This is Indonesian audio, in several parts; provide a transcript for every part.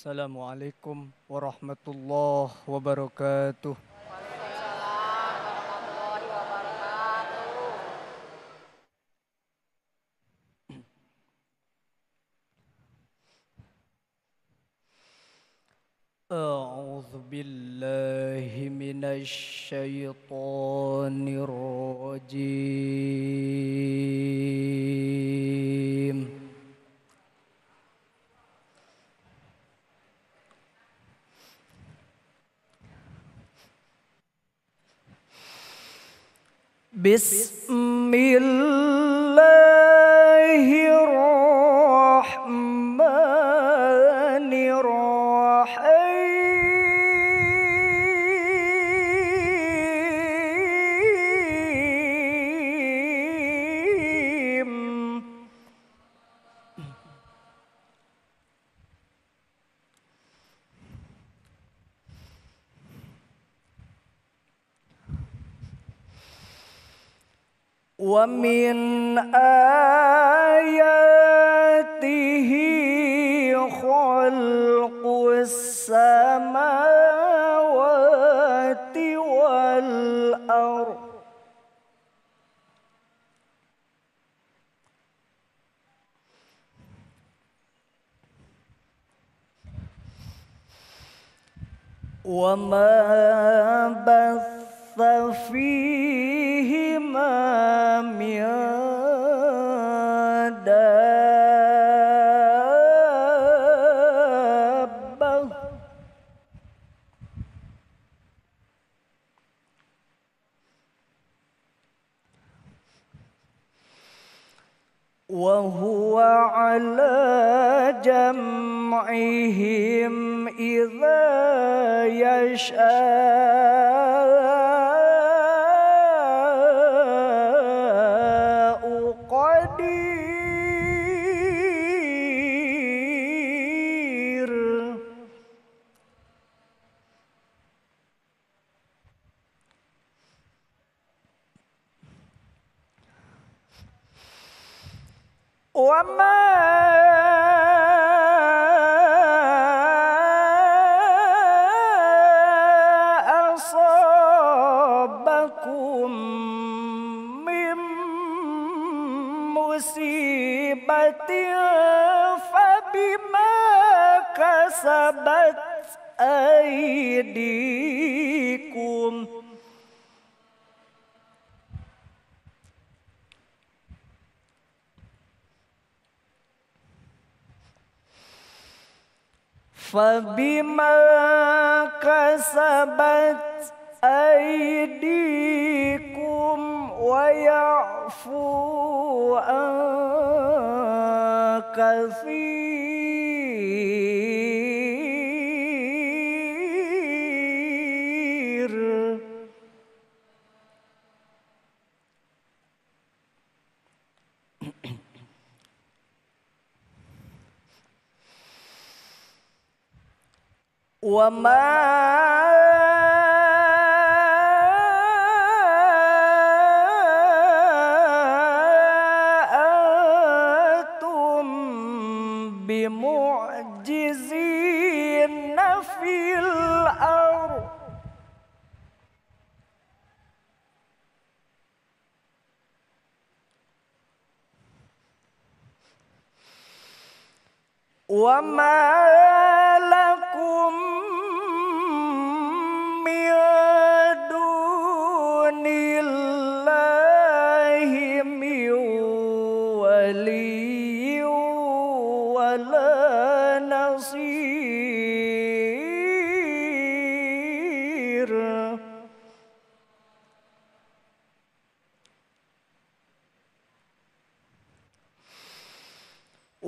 Assalamualaikum warahmatullahi wabarakatuh. Waalaikumsalam warahmatullahi wabarakatuh. A'udzu billahi minasy syaithanir rajim. Bismillahirrahmanirrahim. Wa min ayatihi khalqus samawati wal ardh wa ma batha fihima min dabbah wa huwa ala jam'ihim idza yasha'u qadir. Wa ma asabakum min musibatin fabima kasabat aydikum Fabima kasabat aydikum wa ya'fu an katsir. Wa ma antum bimu'jizina fil ardh wa ma lakum min dunillahi min waliyyin wala nasir.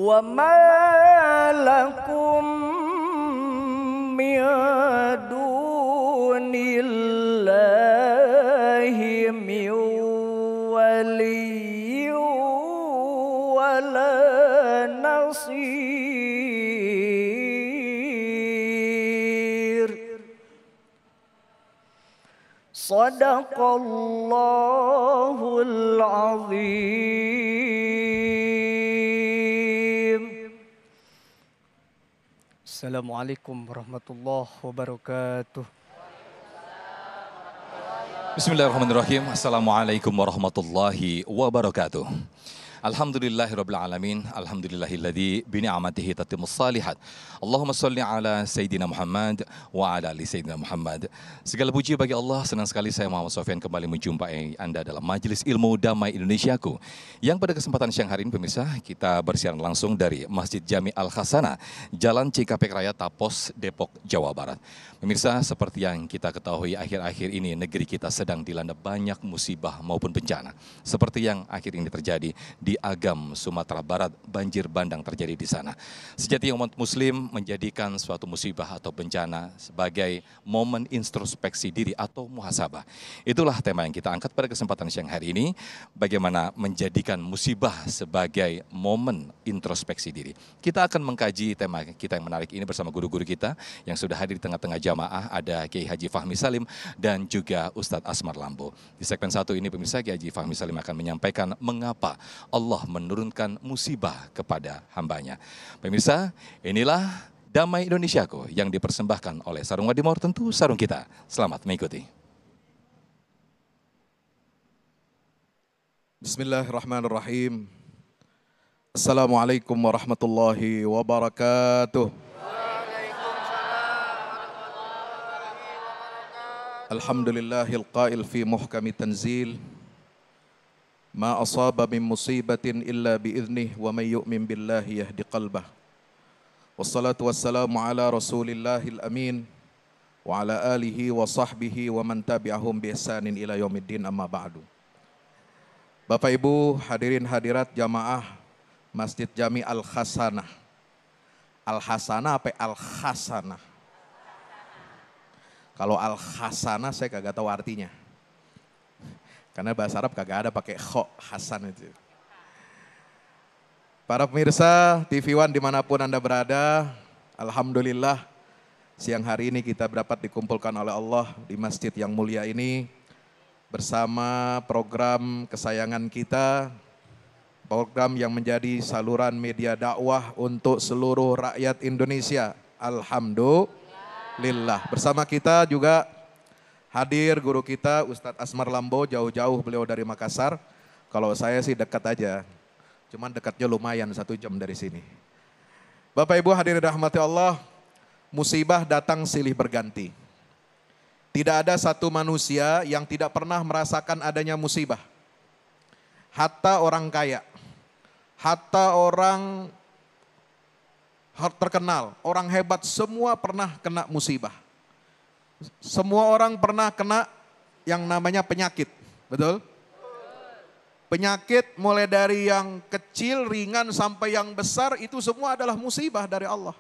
Wa ma lakum min dunillahi min waliyyin wala nasir. Sadaqallahul azim. Assalamualaikum warahmatullahi wabarakatuh. Bismillahirrahmanirrahim. Assalamualaikum warahmatullahi wabarakatuh. Alhamdulillahirabbil alamin. Alhamdulillahilladzi bi ni'matihi tatimmus shalihat. Allahumma shalli ala Sayyidina Muhammad wa ala ali Sayyidina Muhammad. Segala puji bagi Allah. Senang sekali saya Muhammad Sofyan kembali menjumpai Anda dalam Majelis Ilmu Damai Indonesiaku. Yang pada kesempatan siang hari ini pemirsa, kita bersiaran langsung dari Masjid Jami Al-Hasanah, Jalan Cikampek Raya, Tapos, Depok, Jawa Barat. Pemirsa, seperti yang kita ketahui akhir-akhir ini negeri kita sedang dilanda banyak musibah maupun bencana. Seperti yang akhir ini terjadi di Agam, Sumatera Barat, banjir bandang terjadi di sana. Sejati umat muslim menjadikan suatu musibah atau bencana sebagai momen introspeksi diri atau muhasabah. Itulah tema yang kita angkat pada kesempatan siang hari ini, bagaimana menjadikan musibah sebagai momen introspeksi diri. Kita akan mengkaji tema kita yang menarik ini bersama guru-guru kita yang sudah hadir di tengah-tengah jamaah, ada Kiai Haji Fahmi Salim dan juga Ustadz Asmar Lambo. Di segmen 1 ini pemirsa, Kiai Haji Fahmi Salim akan menyampaikan mengapa Allah menurunkan musibah kepada hambanya. Pemirsa, inilah Damai Indonesiaku yang dipersembahkan oleh Sarung Wadimor, tentu sarung kita. Selamat mengikuti. Bismillahirrahmanirrahim. Assalamualaikum warahmatullahi wabarakatuh. Alhamdulillahil qail fi muhkami tanzil. Ma asaba min musibatin illa biiznih wa may yu'min billahi yahdi qalbah. Wassalatu wassalamu ala rasulillahil amin wa ala alihi wa sahbihi wa man tabi'ahum bi ihsanin ila yaumiddin, amma ba'du. Bapak Ibu hadirin hadirat jamaah Masjid Jami Al-Hasanah. Al-Hasanah apa Al-Hasanah? Kalau Al-Hasanah saya kagak tahu artinya. Karena bahasa Arab kagak ada pakai kho, Hasan itu. Para pemirsa TV One dimanapun Anda berada, alhamdulillah siang hari ini kita dapat dikumpulkan oleh Allah di masjid yang mulia ini bersama program kesayangan kita, program yang menjadi saluran media dakwah untuk seluruh rakyat Indonesia. Alhamdulillah. Bersama kita juga hadir guru kita Ustadz Asmar Lambo, jauh-jauh beliau dari Makassar. Kalau saya sih dekat aja, cuman dekatnya lumayan 1 jam dari sini. Bapak Ibu hadirin rahmati Allah, musibah datang silih berganti. Tidak ada satu manusia yang tidak pernah merasakan adanya musibah. Hatta orang kaya, hatta orang terkenal, orang hebat, semua pernah kena musibah. Semua orang pernah kena yang namanya penyakit, betul? Penyakit mulai dari yang kecil, ringan sampai yang besar itu semua adalah musibah dari Allah.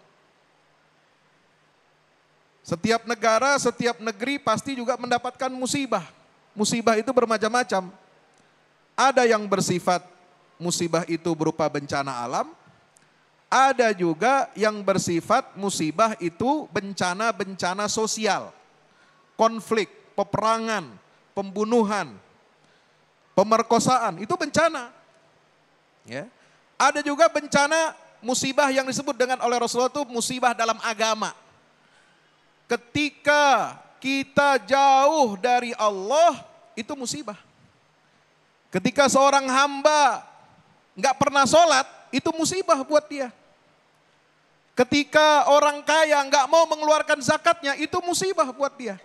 Setiap negara, setiap negeri pasti juga mendapatkan musibah. Musibah itu bermacam-macam. Ada yang bersifat musibah itu berupa bencana alam. Ada juga yang bersifat musibah itu bencana-bencana sosial. Konflik, peperangan, pembunuhan, pemerkosaan, itu bencana. Ya. Ada juga bencana musibah yang disebut dengan oleh Rasulullah itu musibah dalam agama. Ketika kita jauh dari Allah, itu musibah. Ketika seorang hamba nggak pernah sholat, itu musibah buat dia. Ketika orang kaya nggak mau mengeluarkan zakatnya, itu musibah buat dia.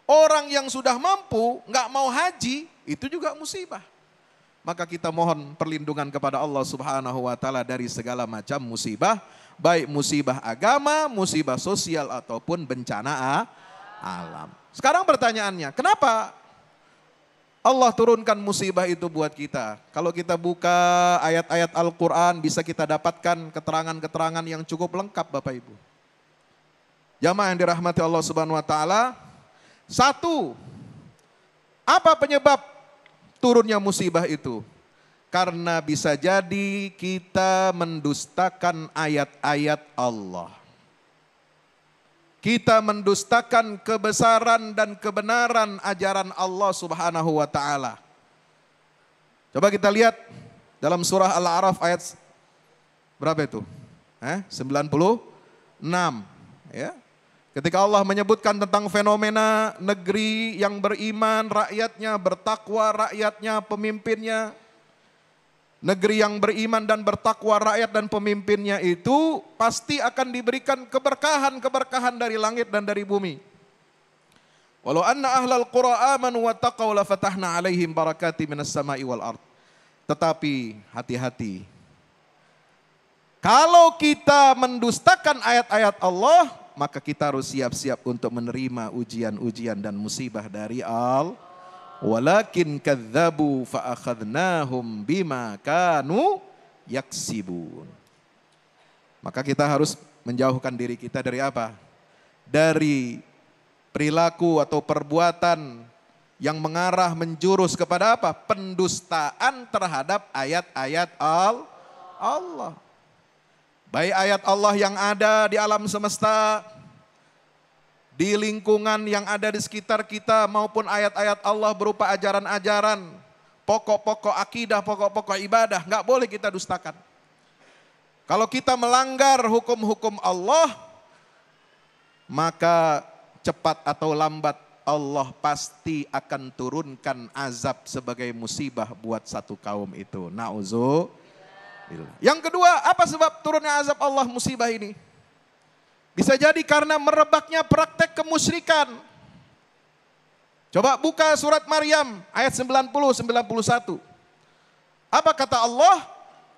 Orang yang sudah mampu nggak mau haji, itu juga musibah. Maka kita mohon perlindungan kepada Allah Subhanahu wa Ta'ala dari segala macam musibah, baik musibah agama, musibah sosial ataupun bencana alam. Sekarang pertanyaannya, kenapa Allah turunkan musibah itu buat kita? Kalau kita buka ayat-ayat Al-Quran, bisa kita dapatkan keterangan-keterangan yang cukup lengkap Bapak Ibu. Jamaah yang dirahmati Allah Subhanahu wa Ta'ala. Satu, apa penyebab turunnya musibah itu? Karena bisa jadi kita mendustakan ayat-ayat Allah. Kita mendustakan kebesaran dan kebenaran ajaran Allah Subhanahu wa Ta'ala. Coba kita lihat dalam surah Al-A'raf ayat berapa itu? 95. 6. Ya. Ketika Allah menyebutkan tentang fenomena negeri yang beriman, rakyatnya bertakwa, rakyatnya pemimpinnya. Negeri yang beriman dan bertakwa, rakyat dan pemimpinnya itu pasti akan diberikan keberkahan-keberkahan dari langit dan dari bumi. Walau anna ahlal qura amanu wa taqaw la fatahna alaihim barakati minas sama'i wal ard. Tetapi hati-hati. Kalau kita mendustakan ayat-ayat Allah, maka kita harus siap-siap untuk menerima ujian-ujian dan musibah dari Allah. Walakin kadzabu fa akhadnahum bima kanu yaksibun. Maka kita harus menjauhkan diri kita dari apa? Dari perilaku atau perbuatan yang mengarah menjurus kepada apa? Pendustaan terhadap ayat-ayat Allah. Baik ayat Allah yang ada di alam semesta, di lingkungan yang ada di sekitar kita, maupun ayat-ayat Allah berupa ajaran-ajaran, pokok-pokok akidah, pokok-pokok ibadah, nggak boleh kita dustakan. Kalau kita melanggar hukum-hukum Allah, maka cepat atau lambat Allah pasti akan turunkan azab sebagai musibah buat satu kaum itu. Na'udzubillah. Yang kedua, apa sebab turunnya azab Allah musibah ini? Bisa jadi karena merebaknya praktek kemusyrikan. Coba buka surat Maryam ayat 90-91. Apa kata Allah?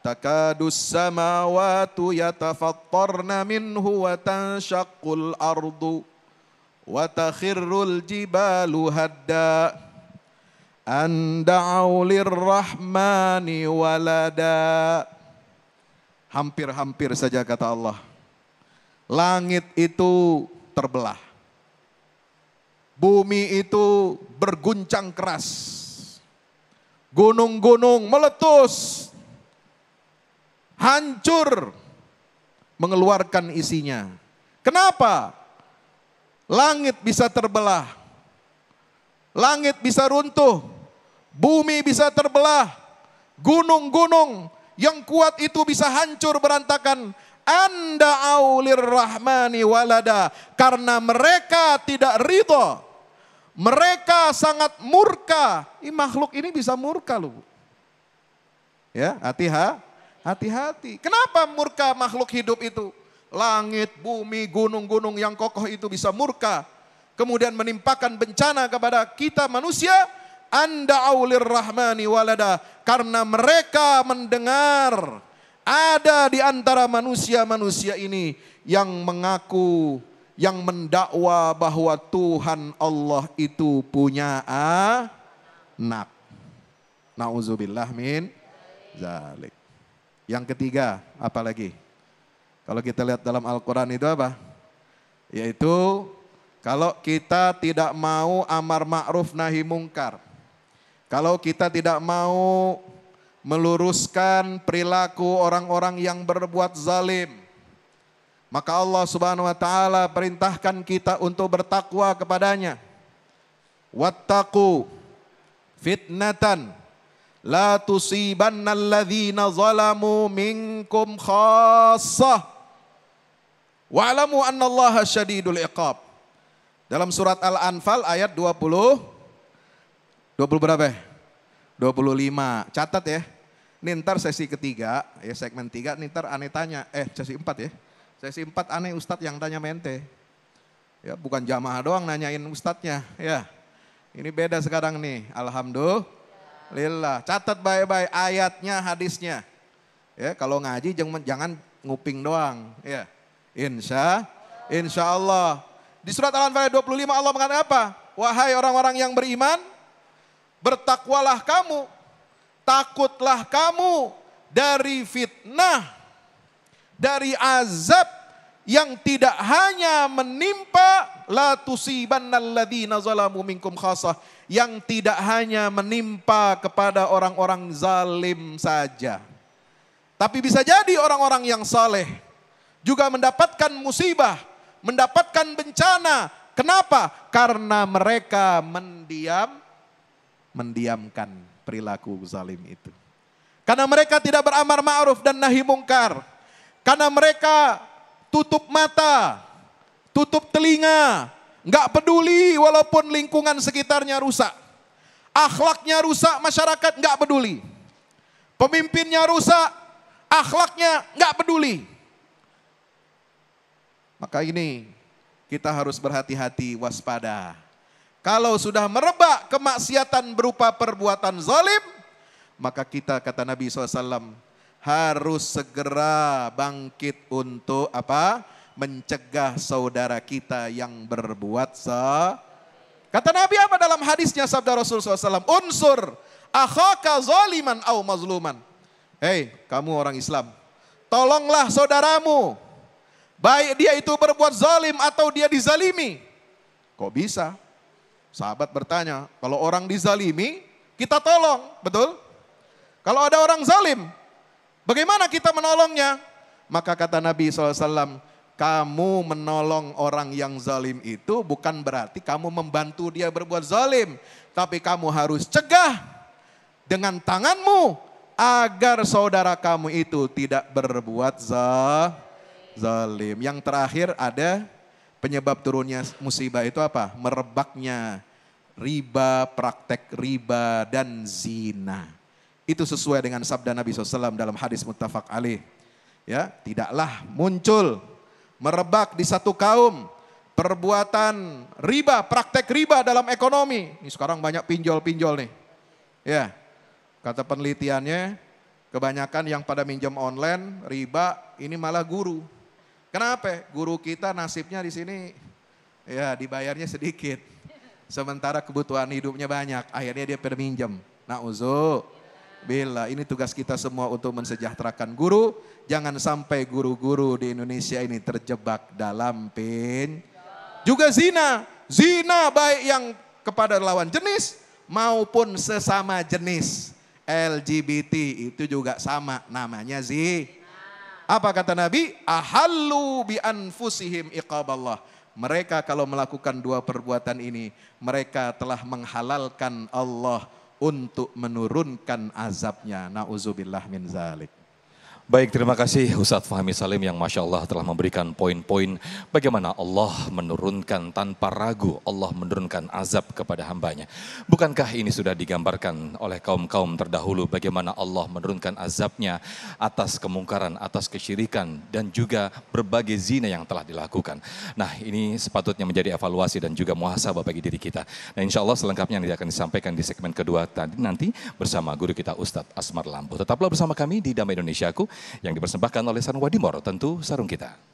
Takadus samawatu yatafattarna minhu wa tanshaqqul ardu wa takhirrul jibalu hadda an da'u lirrahmani walada. Hampir-hampir saja kata Allah. Langit itu terbelah. Bumi itu berguncang keras. Gunung-gunung meletus. Hancur. Mengeluarkan isinya. Kenapa? Langit bisa terbelah. Langit bisa runtuh. Bumi bisa terbelah. Gunung-gunung yang kuat itu bisa hancur berantakan. Anda aulir rahmani walada, karena mereka tidak ridho, mereka sangat murka. Ini makhluk ini bisa murka loh. Ya, hati-hati. Kenapa murka makhluk hidup itu? Langit, bumi, gunung-gunung yang kokoh itu bisa murka, kemudian menimpakan bencana kepada kita manusia. Anda aulir rahmani walada, karena mereka mendengar. Ada di antara manusia-manusia ini yang mengaku, yang mendakwa bahwa Tuhan Allah itu punya anak. Nauzubillah min zalik. Yang ketiga, apa lagi? Kalau kita lihat dalam Al-Quran itu apa? Yaitu kalau kita tidak mau amar ma'ruf nahi mungkar. Kalau kita tidak mau meluruskan perilaku orang-orang yang berbuat zalim, maka Allah Subhanahu wa taala perintahkan kita untuk bertakwa kepadanya. Wattaqu fitnatan la tusibannal ladzina zalamu minkum khassah wa'lamu annallaha syadidul iqab. Dalam surat Al-Anfal ayat 20 berapa ya? 25. Catat ya. Ini ntar sesi ketiga, ya segmen 3, ini ntar aneh tanya, sesi 4 ya. Sesi 4 aneh Ustadz yang tanya mente. Ya bukan jamaah doang nanyain Ustadznya, ya. Ini beda sekarang nih, alhamdulillah. Catat baik-baik ayatnya, hadisnya. Ya kalau ngaji jangan nguping doang, ya. Insya Allah. Di surat Al-Anfal 25 Allah mengatakan apa? Wahai orang-orang yang beriman, bertakwalah kamu. Takutlah kamu dari fitnah, dari azab yang tidak hanya menimpa la tusibannal ladzina zalamu minkum khassah, yang tidak hanya menimpa kepada orang-orang zalim saja. Tapi bisa jadi orang-orang yang saleh juga mendapatkan musibah, mendapatkan bencana. Kenapa? Karena mereka mendiamkan perilaku zalim itu. Karena mereka tidak beramar ma'ruf dan nahi mungkar. Karena mereka tutup mata, tutup telinga, nggak peduli walaupun lingkungan sekitarnya rusak. Akhlaknya rusak, masyarakat nggak peduli. Pemimpinnya rusak, akhlaknya nggak peduli. Maka ini kita harus berhati-hati, waspada. Kalau sudah merebak kemaksiatan berupa perbuatan zalim, maka kita, kata Nabi SAW, harus segera bangkit untuk apa? Mencegah saudara kita yang berbuat Kata Nabi apa dalam hadisnya, sabda Rasul SAW? Unsur akhaka zaliman au mazluman. Hei, kamu orang Islam, tolonglah saudaramu, baik dia itu berbuat zalim atau dia dizalimi. Kok bisa? Sahabat bertanya, kalau orang dizalimi, kita tolong, betul? Kalau ada orang zalim, bagaimana kita menolongnya? Maka kata Nabi SAW, kamu menolong orang yang zalim itu bukan berarti kamu membantu dia berbuat zalim. Tapi kamu harus cegah dengan tanganmu agar saudara kamu itu tidak berbuat zalim. Yang terakhir ada penyebab turunnya musibah itu apa? Merebaknya riba, praktek riba dan zina. Itu sesuai dengan sabda Nabi SAW dalam hadis muttafaq alaih. Ya, tidaklah muncul merebak di satu kaum perbuatan riba, praktek riba dalam ekonomi. Ini sekarang banyak pinjol-pinjol nih. Ya, kata penelitiannya kebanyakan yang pada minjam online riba ini malah guru. Kenapa? Guru kita nasibnya di sini ya dibayarnya sedikit. Sementara kebutuhan hidupnya banyak, akhirnya dia perminjam. Na'udzubillah, ini tugas kita semua untuk mensejahterakan guru. Jangan sampai guru-guru di Indonesia ini terjebak dalam juga zina. Zina baik yang kepada lawan jenis maupun sesama jenis. LGBT itu juga sama, namanya apa kata Nabi? Ahallu bi anfusihim iqaballah. Mereka kalau melakukan dua perbuatan ini, mereka telah menghalalkan Allah untuk menurunkan azabnya. Na'udzubillah min zalik. Baik, terima kasih Ustadz Fahmi Salim yang Masya Allah telah memberikan poin-poin bagaimana Allah menurunkan tanpa ragu, Allah menurunkan azab kepada hambanya. Bukankah ini sudah digambarkan oleh kaum-kaum terdahulu bagaimana Allah menurunkan azabnya atas kemungkaran, atas kesyirikan dan juga berbagai zina yang telah dilakukan. Nah, ini sepatutnya menjadi evaluasi dan juga muhasabah bagi diri kita. Nah, insya Allah selengkapnya akan disampaikan di segmen kedua tadi nanti bersama guru kita Ustadz Asmar Lampu. Tetaplah bersama kami di Damai Indonesiaku yang dipersembahkan oleh Sarung Wadimor, tentu sarung kita.